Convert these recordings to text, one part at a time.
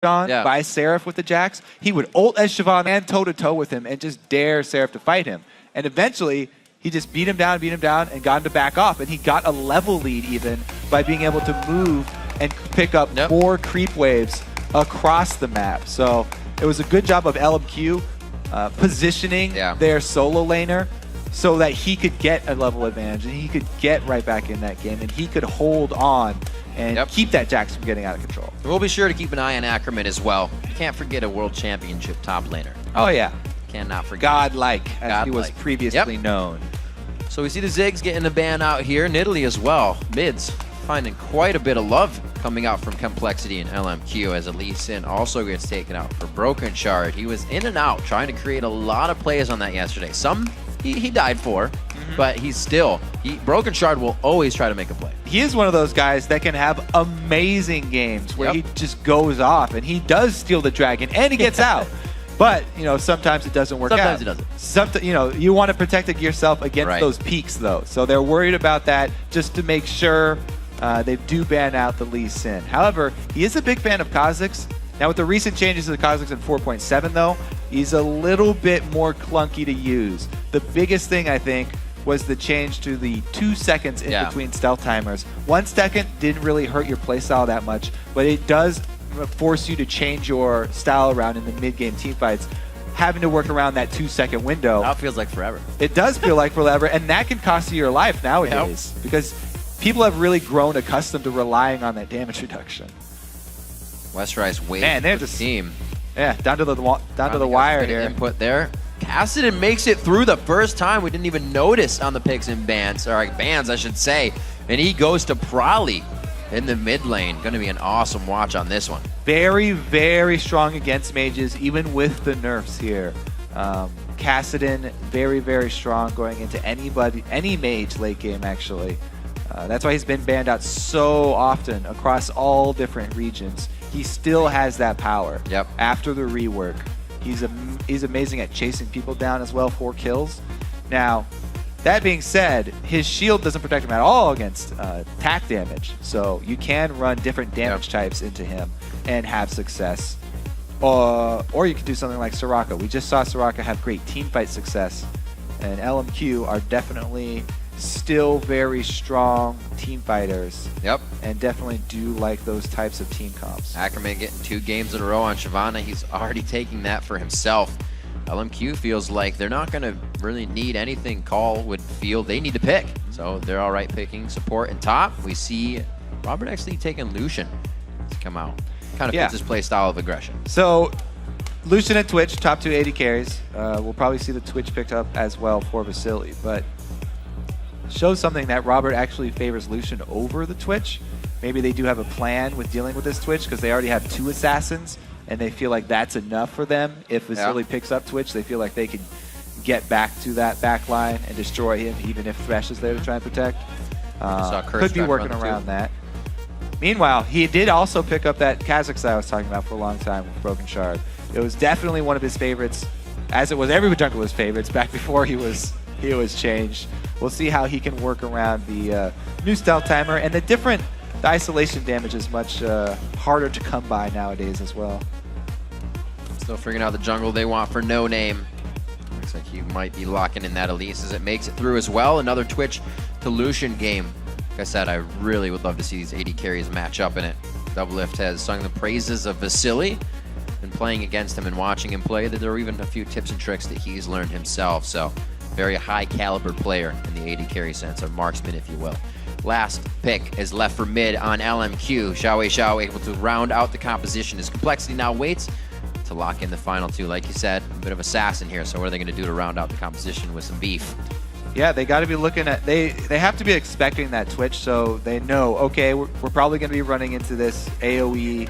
on by Seraph with the Jax, he would ult as Siobhan and toe-to-toe with him and just dare Seraph to fight him. And eventually, he just beat him down, and got him to back off. And he got a level lead even by being able to move and pick up more creep waves across the map. So it was a good job of LMQ positioning their solo laner so that he could get a level advantage and he could get right back in that game and he could hold on and keep that Jax from getting out of control. We'll be sure to keep an eye on Ackerman as well. You can't forget a World Championship top laner. Oh yeah. Cannot forget. Godlike, as he was previously known. So we see the Ziggs getting a ban out here. Nidalee as well. Mids finding quite a bit of love coming out from compLexity and LMQ as Lee Sin also gets taken out for BrokenShard. He was in and out trying to create a lot of plays on that yesterday. Some he died for, but he's still, BrokenShard will always try to make a play. He is one of those guys that can have amazing games where he just goes off and he does steal the dragon and he gets out. But, you know, sometimes it doesn't work out. Sometimes it doesn't. You know, you want to protect yourself against those peaks, though. So they're worried about that just to make sure they do ban out the Lee Sin. However, he is a big fan of Kha'Zix. Now, with the recent changes to the Kha'Zix in 4.7, though, he's a little bit more clunky to use. The biggest thing, I think, was the change to the 2 seconds in between stealth timers. 1 second didn't really hurt your playstyle that much, but it does force you to change your style around in the mid-game teamfights, having to work around that 2 second window. That feels like forever. It does feel like forever, and that can cost you your life nowadays because people have really grown accustomed to relying on that damage reduction. Westrice waiting for the team. Yeah, down to the wire here. Input there. Kassadin makes it through the first time. We didn't even notice on the picks and bans, or bans, I should say. And he goes to Prolly in the mid lane. Going to be an awesome watch on this one. Very, very strong against mages, even with the nerfs here. Kassadin, very, very strong going into any mage late game, actually. That's why he's been banned out so often across all different regions. He still has that power after the rework. He's amazing at chasing people down as well, 4 kills. Now, that being said, his shield doesn't protect him at all against attack damage. So you can run different damage types into him and have success. Or you can do something like Soraka. We just saw Soraka have great teamfight success. And LMQ are definitely still very strong team fighters. And definitely do like those types of team comps. Ackerman getting 2 games in a row on Shyvana. He's already taking that for himself. LMQ feels like they're not going to really need anything COL would feel they need to pick. So they're all right picking support and top. We see RobertxLEE taking Lucian to come out. Kind of fits his play style of aggression. So Lucian and Twitch, top 2 AD carries. We'll probably see the Twitch picked up as well for Vasilii. But shows something that Robert actually favors Lucian over the Twitch. Maybe they do have a plan with dealing with this Twitch because they already have 2 assassins and they feel like that's enough for them. If Vasilii picks up Twitch, they feel like they can get back to that back line and destroy him even if Thresh is there to try and protect. Could be working around that. Meanwhile, he did also pick up that Kha'Zix I was talking about for a long time with BrokenShard. It was definitely one of his favorites, as it was every jungler's favorites back before he was changed. We'll see how he can work around the new stealth timer, and the isolation damage is much harder to come by nowadays as well. Still figuring out the jungle they want for NoName. Looks like he might be locking in that Elise as it makes it through as well. Another Twitch to Lucian game. Like I said, I really would love to see these AD carries match up in it. Doublelift has sung the praises of Vasilii and playing against him and watching him play. There are even a few tips and tricks that he's learned himself. So very high caliber player in the AD carry sense, a marksman if you will. Last pick is left for mid on LMQ. XiaoWeiXiao able to round out the composition. His compLexity now waits to lock in the final 2. Like you said, a bit of assassin here. So what are they going to do to round out the composition with some beef? Yeah, they got to be looking at, they have to be expecting that Twitch so they know, okay, we're probably going to be running into this AoE,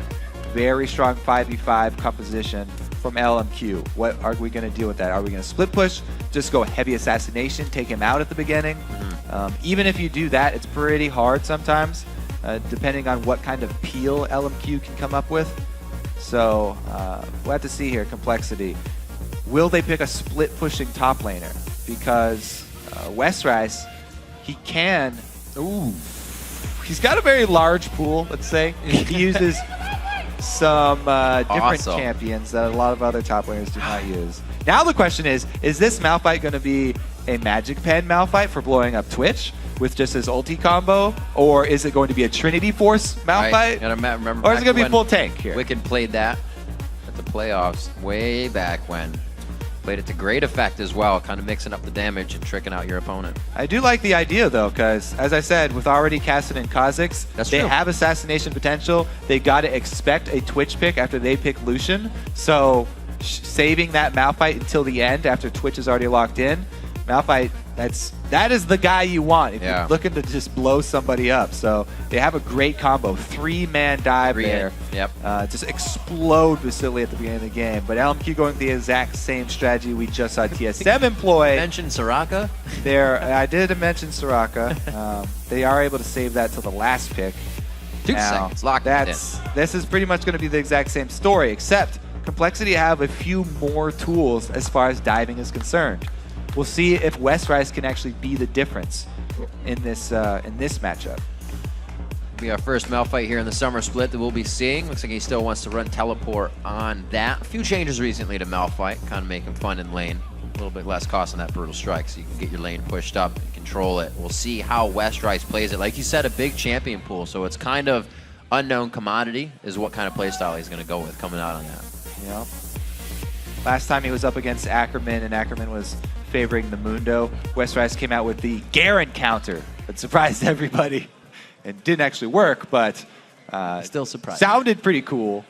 very strong 5v5 composition from LMQ. What are we going to do with that? Are we going to split push, just go heavy assassination, take him out at the beginning? Even if you do that, it's pretty hard sometimes, depending on what kind of peel LMQ can come up with. So we'll have to see here, compLexity. Will they pick a split pushing top laner? Because Westrice, he can, he's got a very large pool, let's say. He uses some different Awesome. champions that a lot of other top laners do not use. Now the question is this Malphite going to be a Magic Pen Malphite for blowing up Twitch with just his ulti combo, or is it going to be a Trinity Force Malphite, Right. And I remember or is it going to be when full tank here? Wicked played that at the playoffs way back when. Played it to great effect as well, kind of mixing up the damage and tricking out your opponent. I do like the idea though, because as I said, with already Kassadin and Kha'Zix, they true. have assassination potential. They got to expect a Twitch pick after they pick Lucian. So saving that Malphite until the end after Twitch is already locked in, Malphite, that is the guy you want if you're looking to just blow somebody up. So they have a great combo, 3-man dive there. Yep. Just explode Vasilii at the beginning of the game. But LMQ going the exact same strategy we just saw TSM employ. Mention Soraka. I did mention Soraka. They are able to save that till the last pick. 2 seconds, locked it in. This is pretty much going to be the exact same story, except compLexity have a few more tools as far as diving is concerned. We'll see if Westrice can actually be the difference in this matchup. Be our first Malphite here in the summer split that we'll be seeing. Looks like he still wants to run teleport on that. A few changes recently to Malphite, kind of making fun in lane. A little bit less cost on that brutal strike, so you can get your lane pushed up and control it. We'll see how Westrice plays it. Like you said, a big champion pool, so it's kind of unknown commodity is what kind of playstyle he's going to go with coming out on that. Yep. Last time he was up against Ackerman, and Ackerman was favoring the Mundo. Westrice came out with the Garen counter that surprised everybody and didn't actually work, but still surprised. Sounded pretty cool.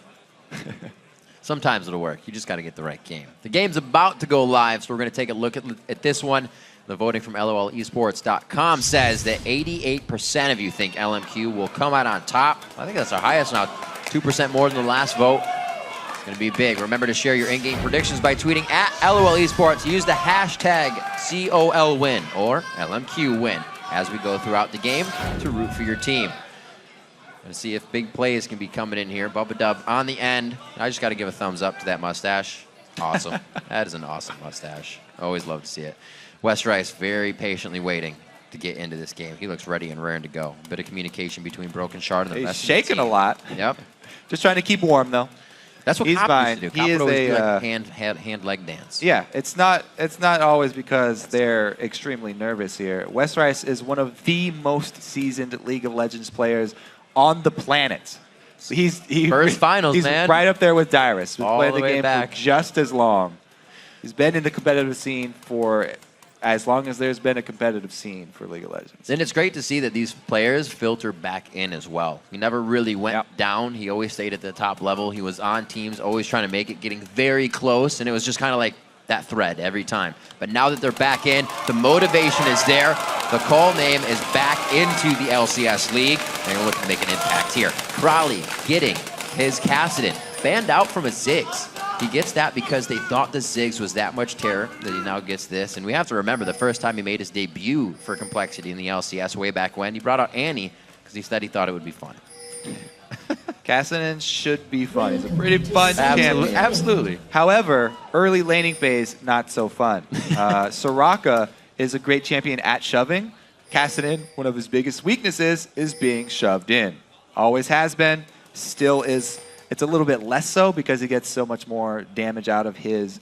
Sometimes it'll work. You just got to get the right game. The game's about to go live, so we're going to take a look at this one. The voting from LOLesports.com says that 88% of you think LMQ will come out on top. I think that's our highest now, 2% more than the last vote. It's going to be big. Remember to share your in-game predictions by tweeting at LOLesports. Use the hashtag COLWin or LMQWin as we go throughout the game to root for your team. Going to see if big plays can be coming in here. Bubbadub on the end. I just got to give a thumbs up to that mustache. Awesome. That is an awesome mustache. Always love to see it. Westrice very patiently waiting to get into this game. He looks ready and raring to go. A bit of communication between BrokenShard and the rest of the team. He's shaking a lot. Yep. Just trying to keep warm though. That's what he's Cop fine. used to do. Cop would always do like hand-leg dance. Yeah, it's not always because they're extremely nervous here. Westrice is one of the most seasoned League of Legends players on the planet. First finals, he's man. Right up there with Dyrus. He's All played the the way game back. for just as long. He's been in the competitive scene for as long as there's been a competitive scene for League of Legends. And it's great to see that these players filter back in as well. He never really went down. He always stayed at the top level. He was on teams, always trying to make it, getting very close, and it was just kind of like that thread every time. But now that they're back in, the motivation is there. The COL name is back into the LCS League. They're going to look to make an impact here. Crowley getting his Kassadin banned out from a Ziggs. He gets that because they thought the Ziggs was that much terror that he now gets this. And we have to remember the first time he made his debut for compLexity in the LCS way back when, he brought out Annie because he said he thought it would be fun. Kassadin should be fun. He's a pretty fun champion. Absolutely. However, early laning phase, not so fun. Soraka is a great champion at shoving. Kassadin, one of his biggest weaknesses is being shoved in. Always has been, still is. It's a little bit less so because he gets so much more damage out of his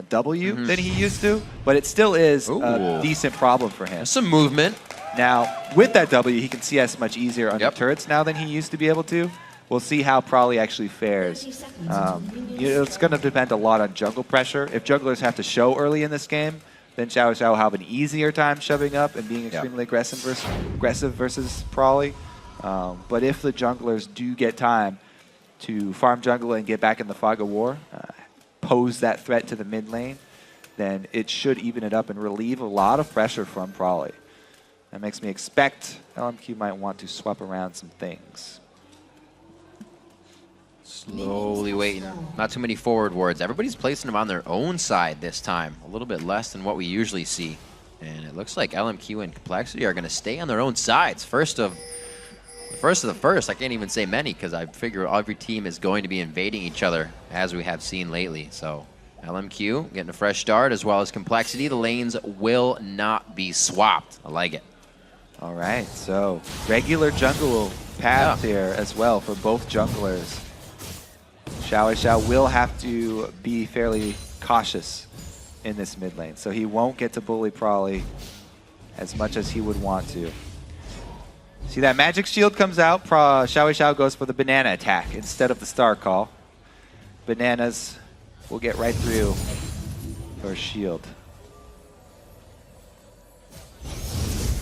W than he used to, but it still is a decent problem for him. There's some movement. Now, with that W, he can CS much easier under turrets now than he used to be able to. We'll see how Probably actually fares. It's going to depend a lot on jungle pressure. If junglers have to show early in this game, then XiaoWeiXiao will have an easier time shoving up and being extremely aggressive versus Probably. But if the junglers do get time to farm jungle and get back in the fog of war, pose that threat to the mid lane, then it should even it up and relieve a lot of pressure from Probably. That makes me expect LMQ might want to swap around some things. Slowly waiting. Not too many forward wards. Everybody's placing them on their own side this time. A little bit less than what we usually see. And it looks like LMQ and compLexity are going to stay on their own sides. First of the first. I can't even say many because I figure every team is going to be invading each other as we have seen lately. So LMQ getting a fresh start as well as compLexity. The lanes will not be swapped. I like it. All right, so regular jungle paths here as well for both junglers. XiaoWeiXiao will have to be fairly cautious in this mid lane. So he won't get to bully Prolly as much as he would want to. See that magic shield comes out, XiaoWeiXiao goes for the banana attack instead of the star call. Bananas will get right through for shield.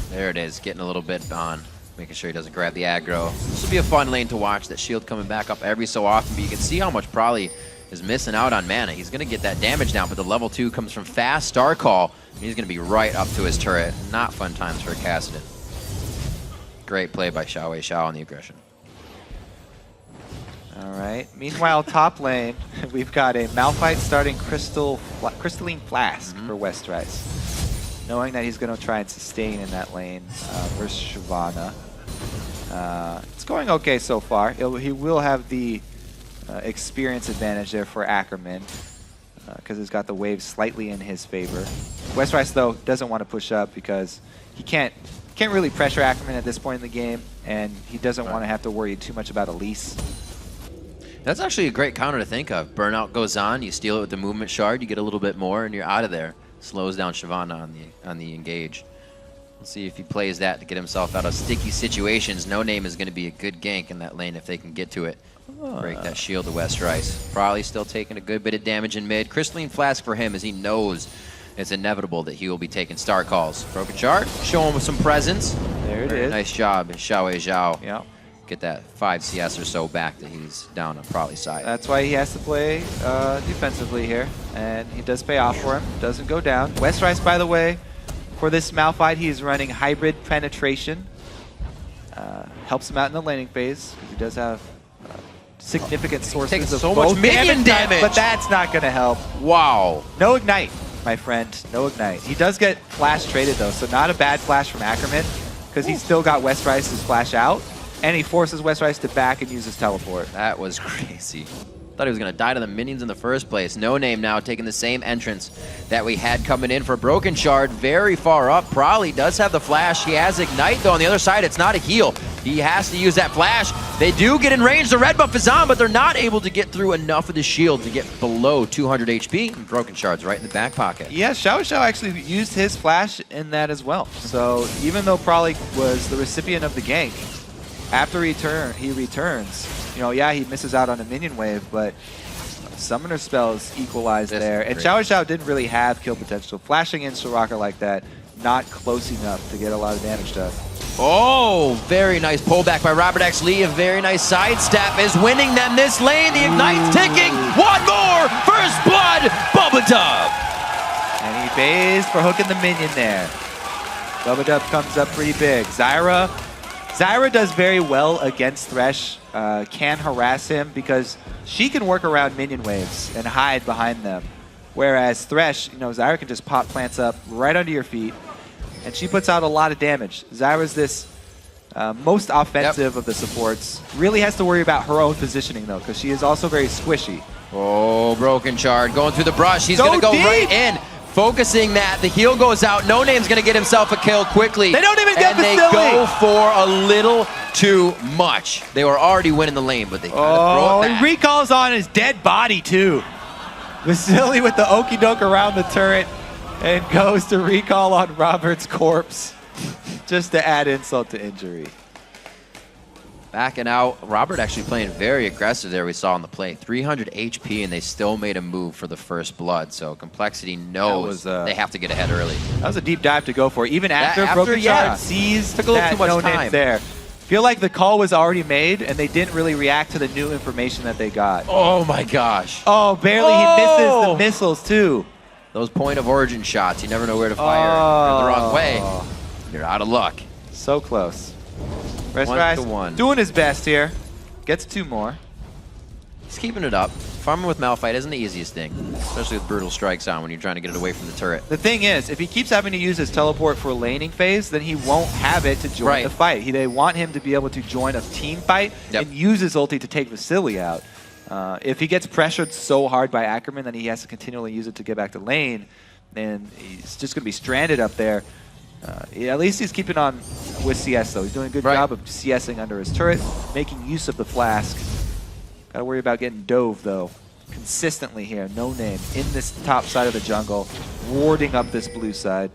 There it is, getting a little bit on, making sure he doesn't grab the aggro. This will be a fun lane to watch, that shield coming back up every so often, but you can see how much Prolly is missing out on mana. He's going to get that damage down, but the level 2 comes from fast star call, and he's going to be right up to his turret. Not fun times for Kassadin. Great play by XiaoWeiXiao on the aggression. All right. Meanwhile, top lane, we've got a Malphite starting Crystalline Flask for Westrice, knowing that he's going to try and sustain in that lane versus Shyvana. It's going okay so far. He will have the experience advantage there for Ackerman because he's got the wave slightly in his favor. Westrice, though, doesn't want to push up because he can't really pressure Ackerman at this point in the game, and he doesn't want to have to worry too much about Elise. That's actually a great counter to think of. Burnout goes on, you steal it with the movement shard, you get a little bit more, and you're out of there. Slows down Shyvana on the engage. Let's see if he plays that to get himself out of sticky situations. NoName is going to be a good gank in that lane if they can get to it. Break that shield to Westrice. Probably still taking a good bit of damage in mid. Crystalline Flask for him as he knows it's inevitable that he will be taking star calls. BrokenShard, show him some presence. There it is. Nice job, XiaoWeiXiao. Yeah. Get that 5 CS or so back that he's down on Prolly's side. That's why he has to play defensively here, and he does pay off for him. Doesn't go down. Westrice, by the way, for this Malphite, he is running hybrid penetration. Helps him out in the laning phase because he does have significant sources of so both much minion damage, but that's not going to help. Wow. No ignite, my friend. No ignite. He does get flash traded though, so not a bad flash from Ackerman because he's still got Westrice's flash out. And he forces Westrice to back and use his teleport. That was crazy. Thought he was going to die to the minions in the first place. NoName now taking the same entrance that we had coming in for BrokenShard. Very far up. Prolly does have the flash. He has Ignite, though. On the other side, it's not a heal. He has to use that flash. They do get in range. The red buff is on, but they're not able to get through enough of the shield to get below 200 HP. And BrokenShard's right in the back pocket. Yeah, XiaoWeiXiao actually used his flash in that as well. So even though Prolly was the recipient of the gank, after he returns, you know, yeah, he misses out on a minion wave, but summoner spells equalized there. And XiaoWeiXiao didn't really have kill potential. Flashing in Soraka like that, not close enough to get a lot of damage done. Oh, very nice pullback by RobertxLEE. A very nice sidestep is winning them this lane. The Ignite's ticking. One more. First blood, Bubbadub. And he pays for hooking the minion there. Bubbadub comes up pretty big. Zyra does very well against Thresh, can harass him because she can work around minion waves and hide behind them. Whereas Thresh, you know, Zyra can just pop plants up right under your feet, and she puts out a lot of damage. Zyra's this most offensive of the supports. Really has to worry about her own positioning, though, because she is also very squishy. Oh, BrokenShard going through the brush. He's going to go right in. Focusing that, the heal goes out. NoName's going to get himself a kill quickly. They don't even get Vasilii. And they go for a little too much. They were already winning the lane, but they kind of throw it back. And recalls on his dead body, too. Vasilii with the okie doke around the turret and goes to recall on Robert's corpse just to add insult to injury. Backing out. Robert actually playing very aggressive there, we saw on the play. 300 HP, and they still made a move for the first blood. So Complexity knows they have to get ahead early. That was a deep dive to go for. Even after BrokenShard sees took a little too much time there. Feel like the call was already made, and they didn't really react to the new information that they got. Oh my gosh. Oh, barely. He misses the missiles, too. Those point of origin shots, you never know where to fire. You're the wrong way, you're out of luck. So close. Westrice doing his best here. Gets 2 more. He's keeping it up. Farming with Malphite isn't the easiest thing, especially with brutal strikes on when you're trying to get it away from the turret. The thing is, if he keeps having to use his teleport for a laning phase, then he won't have it to join the fight. They want him to be able to join a team fight and use his ulti to take Vasilii out. If he gets pressured so hard by Ackerman that he has to continually use it to get back to lane, then he's just going to be stranded up there. At least he's keeping on with CS, though. He's doing a good job of CSing under his turret, making use of the flask. Gotta worry about getting dove, though. Consistently here, NoName in this top side of the jungle, warding up this blue side.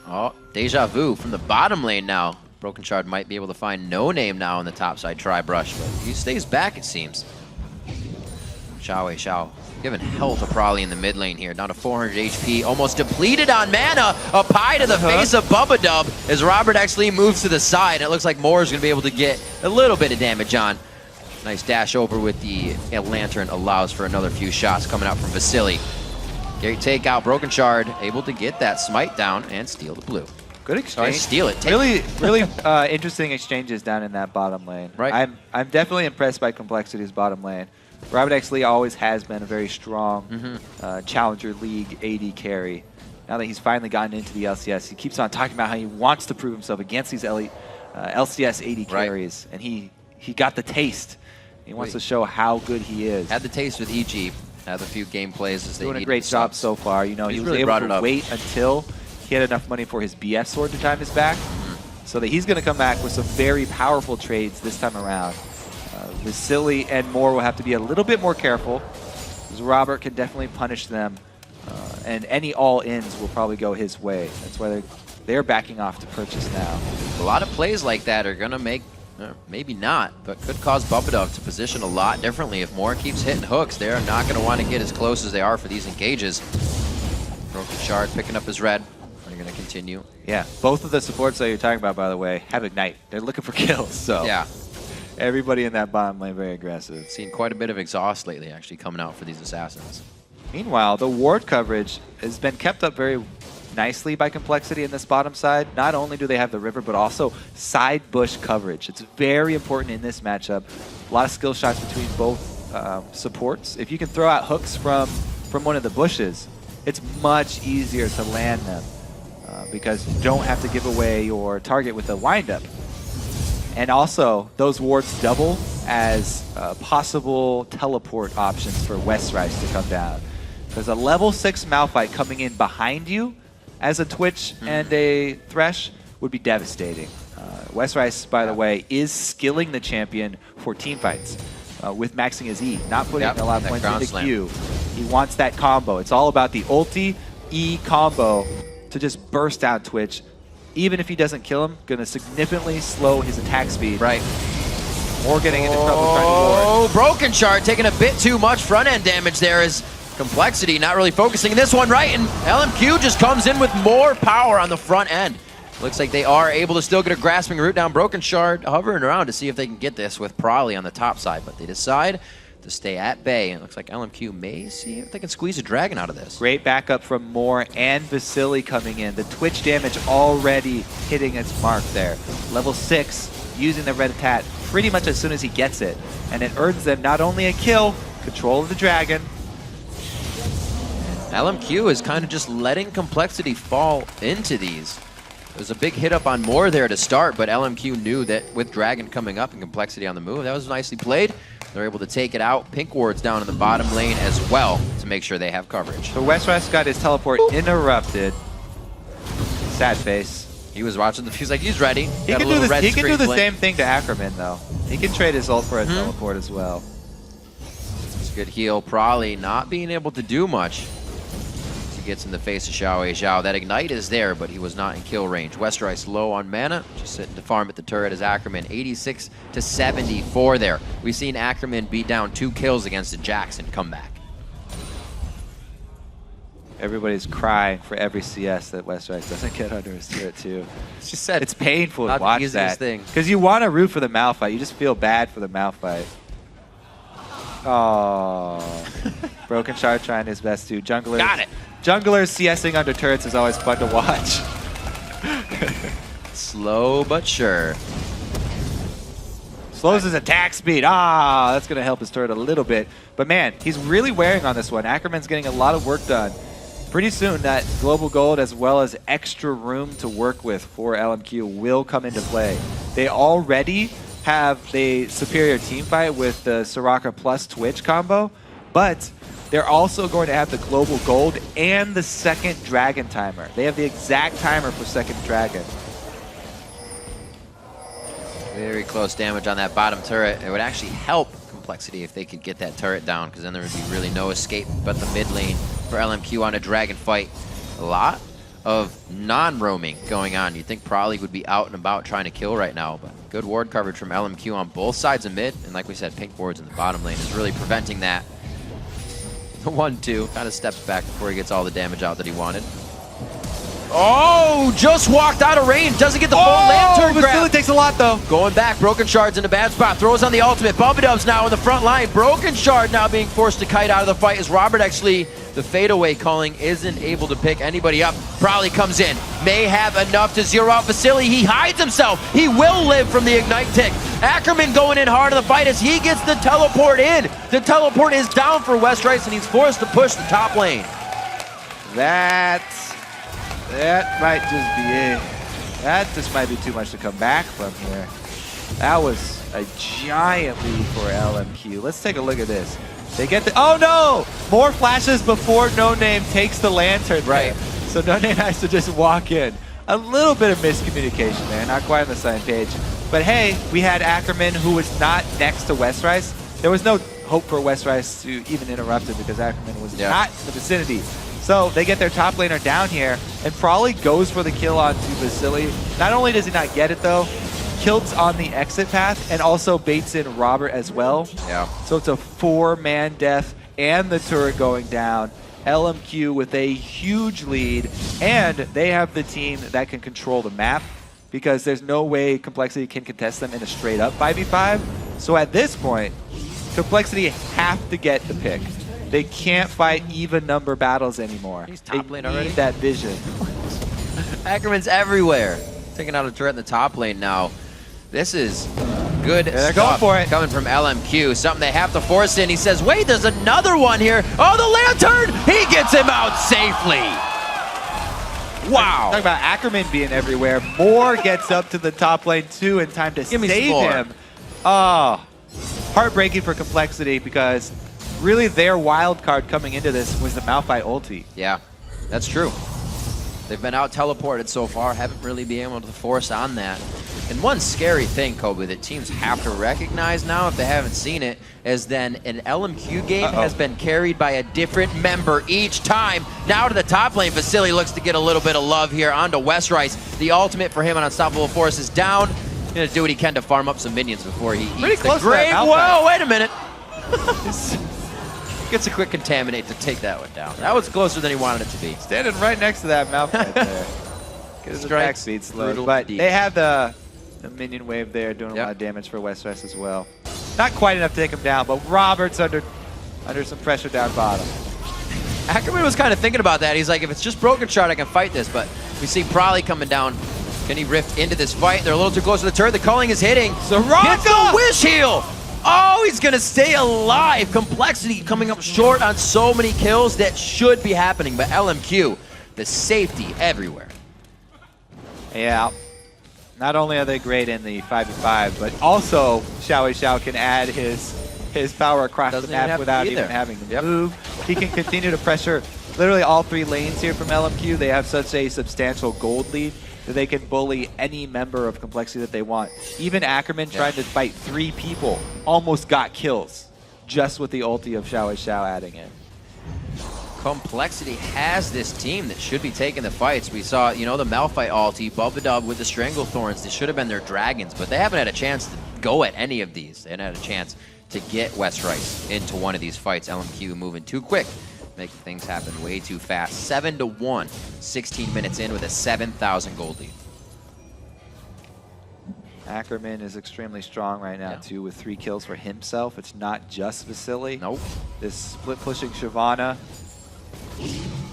Oh, deja vu from the bottom lane now. BrokenShard might be able to find NoName now in the top side tri-brush, but he stays back, it seems. XiaoWeiXiao giving hell to Probably in the mid lane here. Down to 400 HP, almost depleted on mana. A pie to the face of Bubbadub as RobertxLEE moves to the side. It looks like Moore is going to be able to get a little bit of damage on. Nice dash over with the lantern allows for another few shots coming out from Vasilii. Great takeout. BrokenShard able to get that smite down and steal the blue. Good exchange. Sorry, steal it. Really interesting exchanges down in that bottom lane. Right. I'm definitely impressed by compLexity's bottom lane. RobertxLEE always has been a very strong Challenger League AD carry. Now that he's finally gotten into the LCS, he keeps on talking about how he wants to prove himself against these elite LCS AD carries, and he got the taste. He wants to show how good he is. Had the taste with EG. Had a few game plays as they doing a great job so far. You know, he was really able to wait until he had enough money for his BF sword to time his back, so that he's going to come back with some very powerful trades this time around. Vasilii and Moore will have to be a little bit more careful, because Robert can definitely punish them, and any all-ins will probably go his way. That's why they're backing off to purchase now. A lot of plays like that are going to make, maybe not, but could cause Bubbadub to position a lot differently. If Moore keeps hitting hooks, they're not going to want to get as close as they are for these engages. BrokenShard picking up his red. They're going to continue. Yeah, both of the supports that you're talking about, by the way, have Ignite. They're looking for kills, so yeah. Everybody in that bottom lane very aggressive. Seen quite a bit of exhaust lately actually coming out for these assassins. Meanwhile, the ward coverage has been kept up very nicely by compLexity in this bottom side. Not only do they have the river, but also side bush coverage. It's very important in this matchup. A lot of skill shots between both supports. If you can throw out hooks from one of the bushes, it's much easier to land them because you don't have to give away your target with a windup. And also, those wards double as possible teleport options for Westrice to come down. There's a level 6 Malphite coming in behind you as a Twitch and a Thresh would be devastating. Westrice, by the way, is skilling the champion for team fights with maxing his E, not putting a lot of points into Q. He wants that combo. It's all about the ulti E combo to just burst out Twitch. Even if he doesn't kill him, going to significantly slow his attack speed. Right. Or getting into trouble trying to ward. BrokenShard taking a bit too much front-end damage there as compLexity not really focusing this one right, and LMQ just comes in with more power on the front end. Looks like they are able to still get a grasping root down. BrokenShard hovering around to see if they can get this with Probably on the top side, but they decide to stay at bay, and it looks like LMQ may see if they can squeeze a dragon out of this. Great backup from Moore and Vasilii coming in. The Twitch damage already hitting its mark there. Level 6, using the red attack pretty much as soon as he gets it. And it earns them not only a kill, control of the dragon. LMQ is kind of just letting compLexity fall into these. There's a big hit up on Moore there to start, but LMQ knew that with Dragon coming up and compLexity on the move, that was nicely played. They're able to take it out. Pink ward's down in the bottom lane as well to make sure they have coverage. So Westrice got his teleport interrupted. Sad face. He was watching he was like, he's ready. He can do the same thing to Ackerman, though. He can trade his ult for a teleport as well. It's a good heal. Probably not being able to do much. Gets in the face of XiaoWeiXiao. That Ignite is there, but he was not in kill range. Westrice low on mana, just sitting to farm at the turret as Ackerman, 86 to 74 there. We've seen Ackerman beat down 2 kills against a Jackson comeback. Everybody's crying for every CS that Westrice doesn't get under his turret too. It's just sad. It's painful to watch that. Because you want to root for the Malphite. You just feel bad for the Malphite. Oh, BrokenShard trying his best too. Jungler. Got it. Junglers CSing under turrets is always fun to watch. Slow but sure. Slows his attack speed. Ah, that's going to help his turret a little bit. But man, he's really wearing on this one. Ackerman's getting a lot of work done. Pretty soon, that global gold as well as extra room to work with for LMQ will come into play. They already have a superior team fight with the Soraka plus Twitch combo, but they're also going to have the global gold and the second dragon timer. They have the exact timer for second dragon. Very close damage on that bottom turret. It would actually help compLexity if they could get that turret down, because then there would be really no escape but the mid lane for LMQ on a dragon fight. A lot of non-roaming going on. You'd think Probably would be out and about trying to kill right now, but good ward coverage from LMQ on both sides of mid, and like we said, pink wards in the bottom lane is really preventing that. The 1-2 kind of steps back before he gets all the damage out that he wanted. Oh, just walked out of range, doesn't get the full lantern grab. Vasilii takes a lot though. Going back, BrokenShard's in a bad spot, throws on the ultimate. Bubbadub's now in the front line. BrokenShard now being forced to kite out of the fight as RobertxLEE, the fadeaway calling, isn't able to pick anybody up. Probably comes in, may have enough to zero out Vasilii. He hides himself. He will live from the ignite tick. Ackerman going in hard in the fight as he gets the teleport in. The teleport is down for Westrice, and he's forced to push the top lane. That might just be it. That just might be too much to come back from here. That was a giant lead for LMQ. Let's take a look at this. They get the, oh no! More flashes before NoName takes the lantern. Right. There. So NoName has to just walk in. A little bit of miscommunication there, not quite on the same page. But hey, we had Ackerman who was not next to Westrice. There was no hope for Westrice to even interrupt it because Ackerman was not in the vicinity. So they get their top laner down here, and Probably goes for the kill onto Vasilii. Not only does he not get it though, kills on the exit path and also baits in Robert as well. Yeah. So it's a 4-man death and the turret going down. LMQ with a huge lead, and they have the team that can control the map because there's no way compLexity can contest them in a straight up 5v5. So at this point, compLexity have to get the pick. They can't fight even number battles anymore. He's top lane already. Need that vision. Ackerman's everywhere. Taking out a turret in the top lane now. This is good they're stuff going for it. coming from LMQ. Something they have to force in. He says, wait, there's another one here. Oh, the lantern! He gets him out safely. Wow. Talk about Ackerman being everywhere. Moore gets up to the top lane too in time to save him. Oh, heartbreaking for compLexity because really their wild card coming into this was the Malphite ulti. Yeah, that's true. They've been out teleported so far, haven't really been able to force on that. And one scary thing, Kobe, that teams have to recognize now, if they haven't seen it, is then an LMQ game has been carried by a different member each time. Now to the top lane, Vasilii looks to get a little bit of love here onto Westrice. The ultimate for him on Unstoppable Force is down. He's gonna do what he can to farm up some minions before he eats the grave. Whoa, wait a minute. Gets a quick contaminate to take that one down. That was closer than he wanted it to be. Standing right next to that Malphite there. Get his attack speed slow. But they have the minion wave there doing a lot of damage for Westrice as well. Not quite enough to take him down, but Robert's under some pressure down bottom. Ackerman was kind of thinking about that. He's like, if it's just BrokenShard, I can fight this. But we see Probably coming down. Can he rift into this fight? They're a little too close to the turret. The calling is hitting. Gets the wish heal. Oh, he's going to stay alive. compLexity coming up short on so many kills that should be happening. But LMQ, the safety everywhere. Yeah. Not only are they great in the 5v5, but also XiaoWeiXiao can add his power across the map without even having to move. He can continue to pressure literally all 3 lanes here from LMQ. They have such a substantial gold lead that they can bully any member of compLexity that they want. Even Ackerman trying to fight 3 people almost got kills just with the ulti of XiaoWeiXiao adding in. compLexity has this team that should be taking the fights. We saw, you know, the Malphite ulti, Bubbadub with the Stranglethorns. They should have been their dragons, but they haven't had a chance to go at any of these. They haven't had a chance to get Westrice into one of these fights. LMQ moving too quick, making things happen way too fast. 7-1, 16 minutes in with a 7,000 gold lead. Ackerman is extremely strong right now too with 3 kills for himself. It's not just Vasilii. Nope. This split pushing Shyvana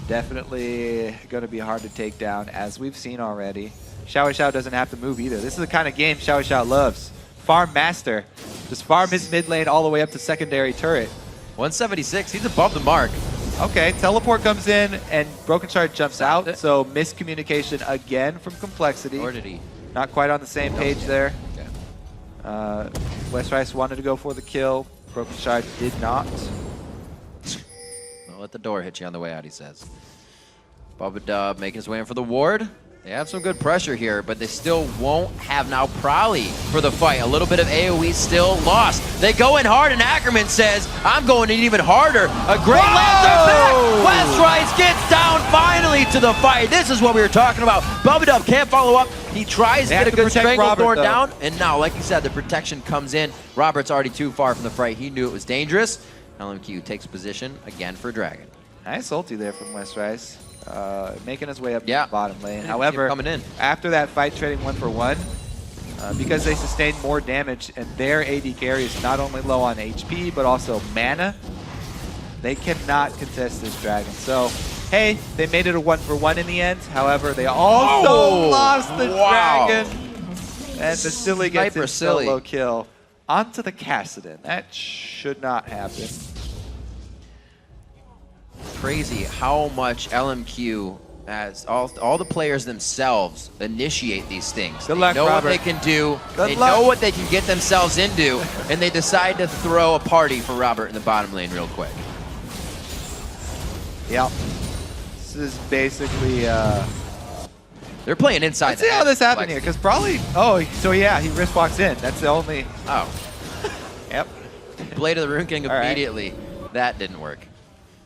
definitely going to be hard to take down as we've seen already. XiaoWeiXiao doesn't have to move either. This is the kind of game XiaoWeiXiao loves. Farm master. Just farm his mid lane all the way up to secondary turret. 176, he's above the mark. Okay, teleport comes in and BrokenShard jumps out, so miscommunication again from compLexity. Or did he? Not quite on the same page there. Okay. Westrice wanted to go for the kill. BrokenShard did not. Don't let the door hit you on the way out, he says. Bubbadub making his way in for the ward. They have some good pressure here, but they still won't have now Prolly for the fight. A little bit of AoE still lost. They go in hard, and Ackerman says, I'm going in even harder. A great laser back. Westrice gets down finally to the fight. This is what we were talking about. Bubbadub can't follow up. He tries to get a good Stranglethorn down, and now, like you said, the protection comes in. Robert's already too far from the fight. He knew it was dangerous. LMQ takes position again for Dragon. Nice ulti there from Westrice. Making his way up to the bottom lane. However, coming in. After that fight, trading 1-for-1, because they sustained more damage and their AD carry is not only low on HP, but also mana, they cannot contest this Dragon. So, hey, they made it a 1-for-1 in the end. However, they also lost the Dragon. And Vasilii gets a solo kill onto the Kassadin. That should not happen. Crazy how much LMQ, as all the players themselves, initiate these things. Good luck, they know Robert. what they can do. They know what they can get themselves into, and they decide to throw a party for Robert in the bottom lane real quick. Yep. This is basically... They're playing inside. Let's see how this happened here, because probably... Oh, so yeah, he wrist walks in. That's the only... Oh. Yep. Blade of the Rune King immediately. Right. That didn't work.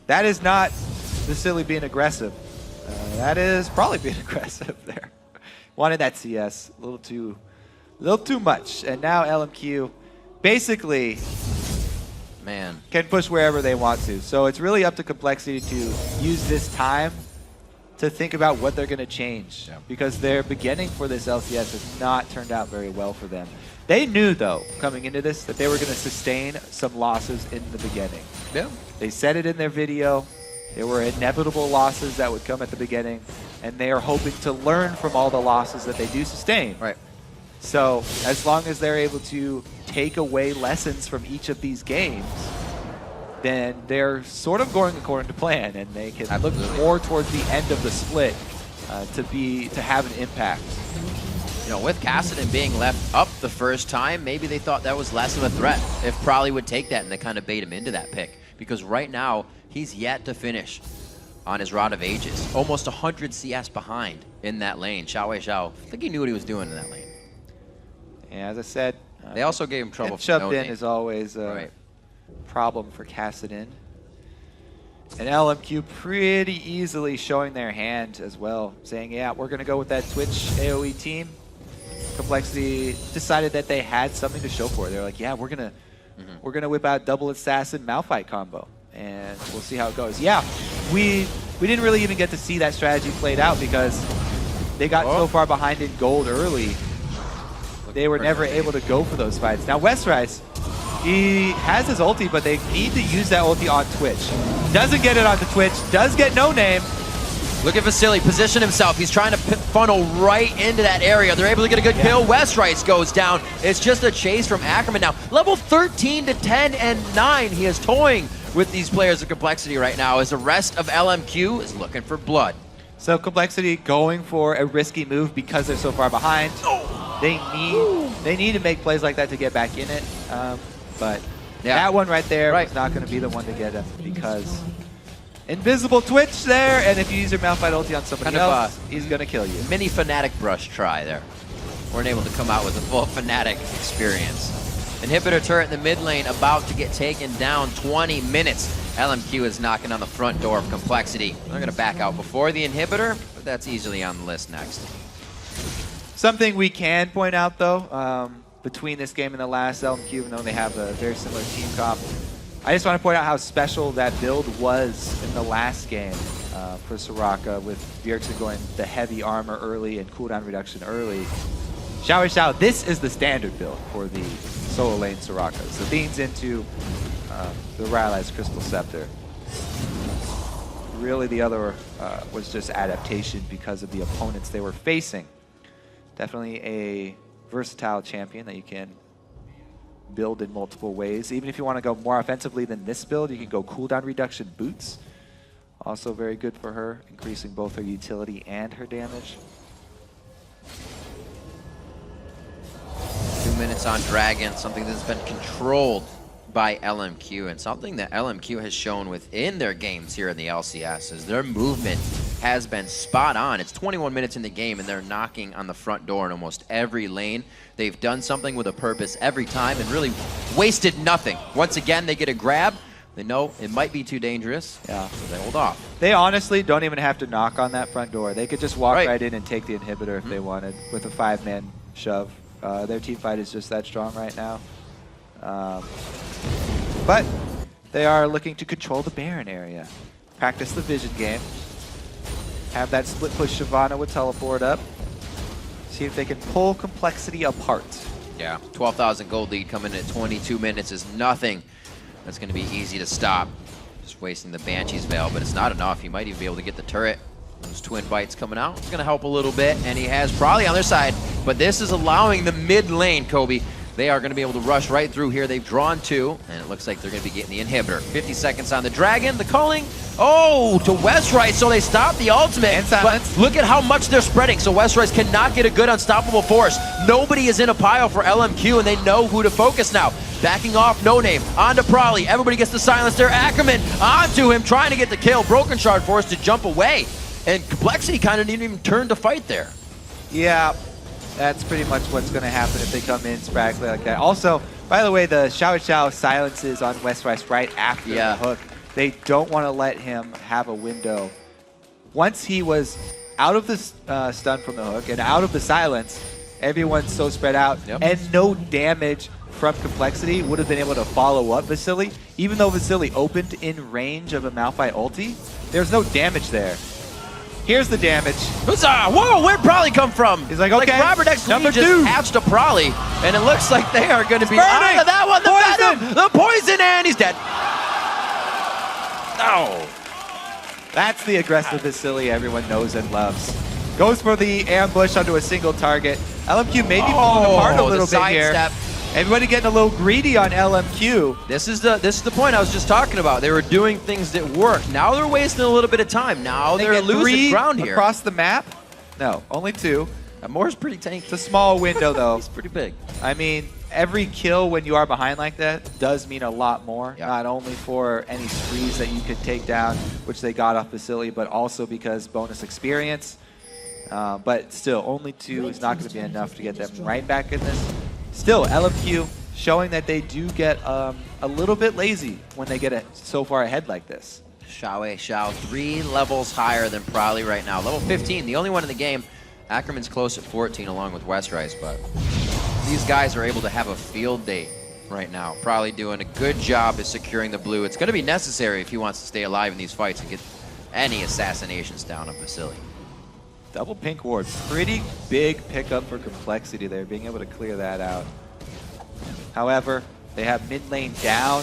That is not Vasilii being aggressive. That is probably being aggressive there. Wanted that CS a little too much. And now LMQ basically can push wherever they want to. So it's really up to compLexity to use this time to think about what they're going to change. Because their beginning for this LCS has not turned out very well for them. They knew, though, coming into this, that they were going to sustain some losses in the beginning. Yeah. They said it in their video. There were inevitable losses that would come at the beginning, and they are hoping to learn from all the losses that they do sustain. Right. So as long as they're able to take away lessons from each of these games, then they're sort of going according to plan, and they can look more towards the end of the split to have an impact. You know, with Kassadin being left up the first time, maybe they thought that was less of a threat if Prolly would take that, and they kind of bait him into that pick. Because right now, he's yet to finish on his Rod of Ages. Almost 100 CS behind in that lane. XiaoWeiXiao, I think he knew what he was doing in that lane. Yeah, as I said, they also gave him trouble. Shoved in is always a problem for Kassadin. And LMQ pretty easily showing their hand as well, saying, yeah, we're going to go with that Twitch AoE team. compLexity decided that they had something to show for it. They're like, yeah, we're gonna whip out double assassin Malphite combo, and we'll see how it goes. Yeah, we didn't really even get to see that strategy played out because they got so far behind in gold early. They were never able to go for those fights. Now Westrice, he has his ulti, but they need to use that ulti on Twitch. Doesn't get it onto Twitch. Does get NoName. Look at Vasilii position himself. He's trying to funnel right into that area. They're able to get a good kill. Westrice goes down. It's just a chase from Ackerman now. Level 13 to 10 and 9. He is toying with these players of compLexity right now as the rest of LMQ is looking for blood. So compLexity going for a risky move because they're so far behind. They need to make plays like that to get back in it. But that one right there was not going to be the one to get him because invisible Twitch there, and if you use your Malphite ulti on somebody else, he's going to kill you. Mini Fnatic brush try there. Weren't able to come out with a full Fnatic experience. Inhibitor turret in the mid lane about to get taken down. 20 minutes. LMQ is knocking on the front door of compLexity. They're going to back out before the inhibitor, but that's easily on the list next. Something we can point out, though, between this game and the last LMQ, even though they have a very similar team comp, I just want to point out how special that build was in the last game for Soraka, with Bjergsen going the heavy armor early and cooldown reduction early. XiaoWeiXiao, this is the standard build for the solo lane Soraka. So leans into the Rylai's Crystal Scepter. Really the other was just adaptation because of the opponents they were facing. Definitely a versatile champion that you can build in multiple ways. Even if you want to go more offensively than this build, you can go cooldown reduction boots. Also very good for her, increasing both her utility and her damage. 2 minutes on Dragon, something that's been controlled by LMQ, and something that LMQ has shown within their games here in the LCS is their movement has been spot on. It's 21 minutes in the game and they're knocking on the front door in almost every lane. They've done something with a purpose every time and really wasted nothing. Once again, they get a grab. They know it might be too dangerous, so they hold off. They honestly don't even have to knock on that front door. They could just walk right in and take the inhibitor if they wanted with a 5-man shove. Their team fight is just that strong right now. But they are looking to control the Baron area. Practice the vision game. Have that split push Shyvana with teleport up. See if they can pull complexity apart. Yeah, 12,000 gold lead coming in at 22 minutes is nothing. That's going to be easy to stop. Just wasting the Banshee's Veil, but it's not enough. He might even be able to get the turret. Those twin bites coming out. It's going to help a little bit, and he has probably on their side, but this is allowing the mid lane, Kobe. They are going to be able to rush right through here. They've drawn 2, and it looks like they're going to be getting the inhibitor. 50 seconds on the Dragon. The culling, to Westrice, so they stop the ultimate. And silence. But look at how much they're spreading, so Westrice cannot get a good unstoppable force. Nobody is in a pile for LMQ, and they know who to focus now. Backing off, NoName, onto Prolly. Everybody gets the silence there. Ackerman onto him, trying to get the kill. BrokenShard forced to jump away, and compLexity kind of didn't even turn to fight there. Yeah. That's pretty much what's going to happen if they come in sporadically like that. Also, by the way, the XiaoWeiXiao silences on Westrice right after the hook. They don't want to let him have a window. Once he was out of the stun from the hook and out of the silence, everyone's so spread out, and no damage from compLexity would have been able to follow up Vasilii. Even though Vasilii opened in range of a Malphite ulti, there's no damage there. Here's the damage. Huzzah! Whoa, where'd Prolly come from? He's like, okay, like RobertxLEE just hatched a Prolly, and it looks like they are going to be burning. Onto that one. The venom, the poison, and he's dead. Oh. That's the aggressive Vasilii everyone knows and loves. Goes for the ambush onto a single target. LMQ may be falling apart a little bit here. Step. Everybody getting a little greedy on LMQ. This is the point I was just talking about. They were doing things that work. Now they're wasting a little bit of time. Now they're losing ground here. Across the map? No, only 2. Moore's pretty tanky. It's a small window though. It's pretty big. I mean, every kill when you are behind like that does mean a lot more. Not only for any sprees that you could take down, which they got off Vasilii, but also because bonus experience. But still, only 2 is not going to be enough to get them right back in this. Still, LMQ showing that they do get a little bit lazy when they get so far ahead like this. XiaoWeiXiao 3 levels higher than Prolly right now. Level 15, the only one in the game. Ackerman's close at 14 along with Westrice, but these guys are able to have a field day right now. Prolly doing a good job of securing the blue. It's going to be necessary if he wants to stay alive in these fights and get any assassinations down of Vasilii. Double pink ward, pretty big pickup for complexity there, being able to clear that out. However, they have mid lane down.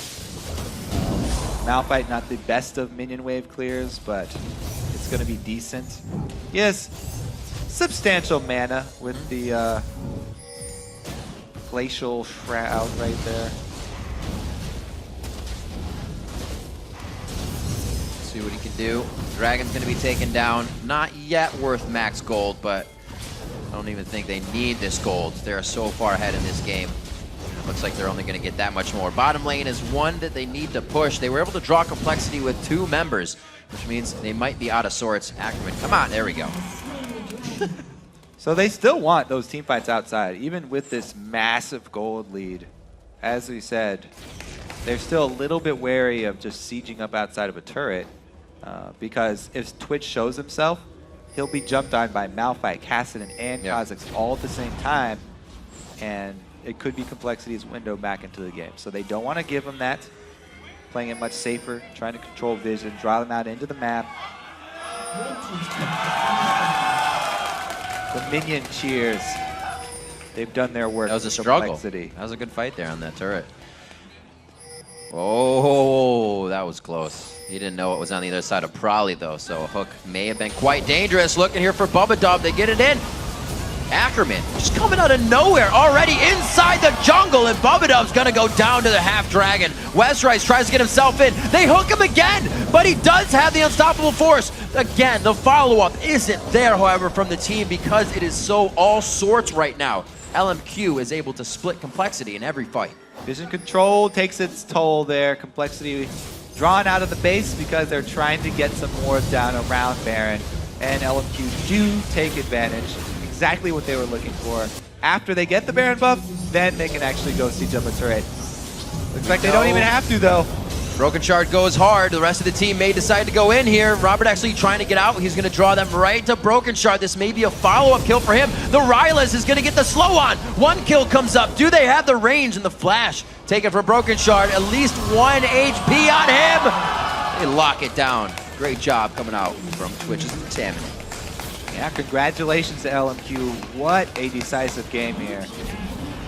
Malphite not the best of minion wave clears, but it's going to be decent. He has substantial mana with the glacial shroud right there. See what he can do. Dragon's going to be taken down. Not yet worth max gold, but I don't even think they need this gold. They're so far ahead in this game. It looks like they're only going to get that much more. Bottom lane is one that they need to push. They were able to draw complexity with 2 members, which means they might be out of sorts. Ackerman, come on, there we go. So they still want those team fights outside, even with this massive gold lead. As we said, they're still a little bit wary of just sieging up outside of a turret. Because if Twitch shows himself, he'll be jumped on by Malphite, Kassadin, and Kha'Zix all at the same time, and it could be complexity's window back into the game. So they don't want to give him that, playing it much safer, trying to control vision, draw them out into the map. The minion cheers. They've done their work. That was a struggle. That was a good fight there on that turret. Oh, that was close. He didn't know it was on the other side of Prolly, though, so a hook may have been quite dangerous. Looking here for Bubbadub. They get it in. Ackerman just coming out of nowhere already inside the jungle, and Bubbadub's going to go down to the half-dragon. Westrice tries to get himself in. They hook him again, but he does have the unstoppable force. Again, the follow-up isn't there, however, from the team because it is so all sorts right now. LMQ is able to split complexity in every fight. Vision control takes its toll there. Complexity drawn out of the base because they're trying to get some more down around Baron. And LMQ do take advantage. Exactly what they were looking for. After they get the Baron buff, then they can actually go siege up a turret. Looks like they don't even have to, though. BrokenShard goes hard. The rest of the team may decide to go in here. RobertxLEE trying to get out. He's going to draw them right to BrokenShard. This may be a follow-up kill for him. The Rylus is going to get the slow on. 1 kill comes up. Do they have the range and the flash? Taken from BrokenShard. At least 1 HP on him. They lock it down. Great job coming out from Twitch's Salmon. Yeah, congratulations to LMQ. What a decisive game here.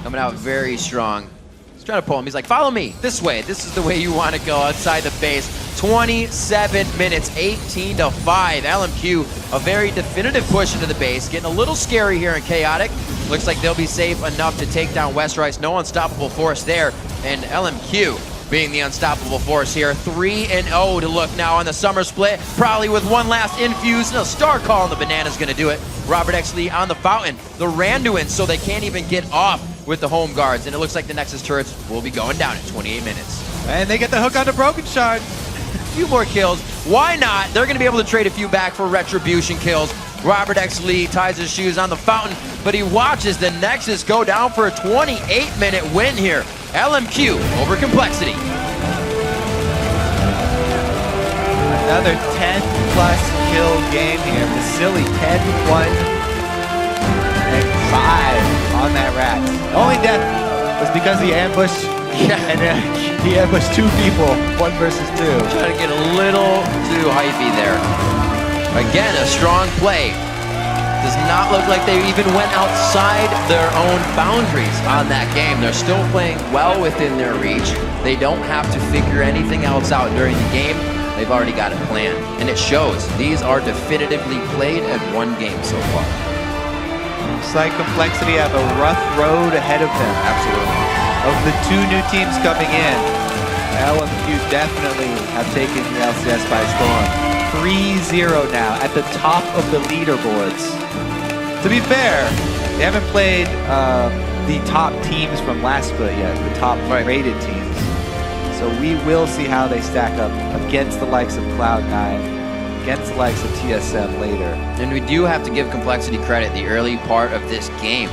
Coming out very strong. He's trying to pull him. He's like, follow me this way. This is the way you want to go outside the base. 27 minutes, 18-5. LMQ, a very definitive push into the base. Getting a little scary here in Chaotic. Looks like they'll be safe enough to take down Westrice. No unstoppable force there. And LMQ being the unstoppable force here. 3-0 to look now on the summer split. Probably with one last infuse. No, Star Call and the Banana's going to do it. RobertxLEE on the fountain. The Randuin, so they can't even get off with the home guards. And it looks like the Nexus turrets will be going down in 28 minutes. And they get the hook onto BrokenShard. A few more kills. Why not? They're going to be able to trade a few back for retribution kills. RobertxLEE ties his shoes on the fountain, but he watches the Nexus go down for a 28-minute win here. LMQ over compLexity. Another 10-plus kill game here. Vasilii 10-1 and 5 on that rat. The only death was because he ambushed, and he ambushed 2 people, 1 versus 2. Trying to get a little too hypey there. Again, a strong play. Does not look like they even went outside their own boundaries on that game. They're still playing well within their reach. They don't have to figure anything else out during the game. They've already got it planned, and it shows. These are definitively played at 1 game so far. Looks like complexity have a rough road ahead of them. Absolutely. Of the 2 new teams coming in, LMQ definitely have taken the LCS by storm. 3-0 now at the top of the leaderboards. To be fair, they haven't played the top teams from last split yet, the top rated teams. So we will see how they stack up against the likes of Cloud9, against the likes of TSM later. And we do have to give compLexity credit the early part of this game.